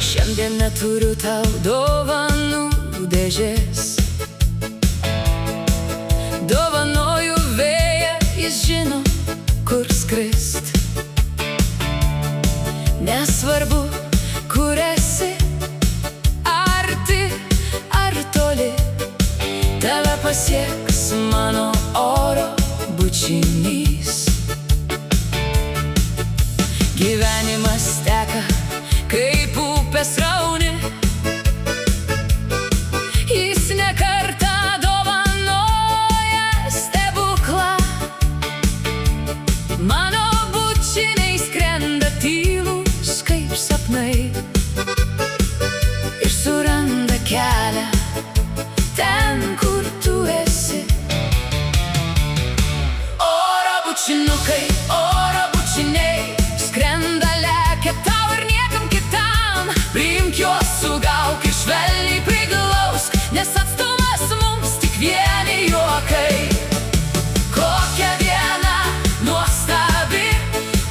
Šiandien neturiu tau dovanų dėžės. Dovanoju vėją, jis žino, kur skrist. Nesvarbu, kur esi, arti ar toli, tave pasieks mano oro bučinys. Gyvenimas teka kaip upės srauni, jis ne kartą dovanoja stebuklą. Mano bučiniai skrenda tylūs kaip sapnai ir suranda kelią ten, kur tu esi. Oro bučinukai, oro bučiniai skrenda, lekia tau ir niekam kitam. Priimk juos, sugauk ir švelniai priglausk, nes atstumas mums tik vieni juokai. Kokia diena nuostabi,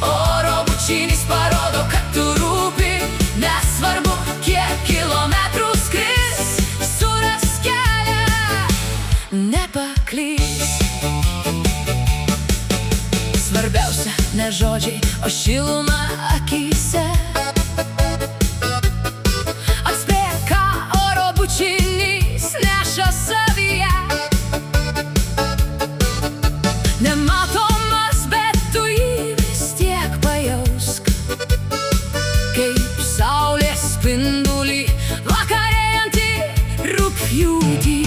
oro bučinis parodo, kad tu rūpi. Nesvarbu, kiek kilometrų skris, surask kelią, nepaklys. Svarbiausia ne žodžiai, o šiluma akyse. Atspėk, ką oro bučinys neša savyje. Nematomas, bet tu jį vis tiek pajausk, kaip saulės spindulį vakarėjantį rugpjūtį.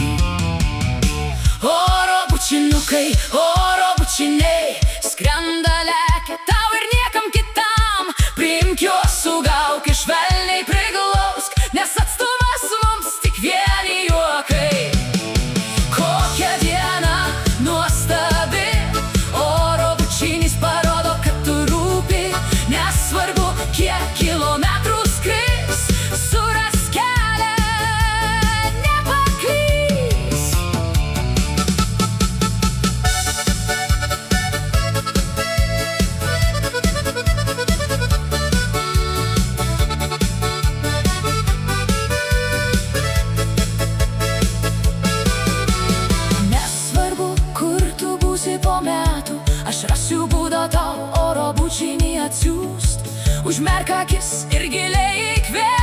Oro bučinukai, oro bučiniai skrenda, lekia tau ir niekam kitam. Priimk juos, sugauk ir švelniai priglausk, nes atstumas mums tik vieni juokai. Kokia diena nuostabi, oro bučinis parodo, kad tu rūpi. Nesvarbu, kiek kilometrų skris, surask kelią, nepaklys. Nesvarbu, kur tu būsi po metų, aš rasiu būdą tau oro bučinį atsiųst. Užmerk akis ir giliai įkvėpk.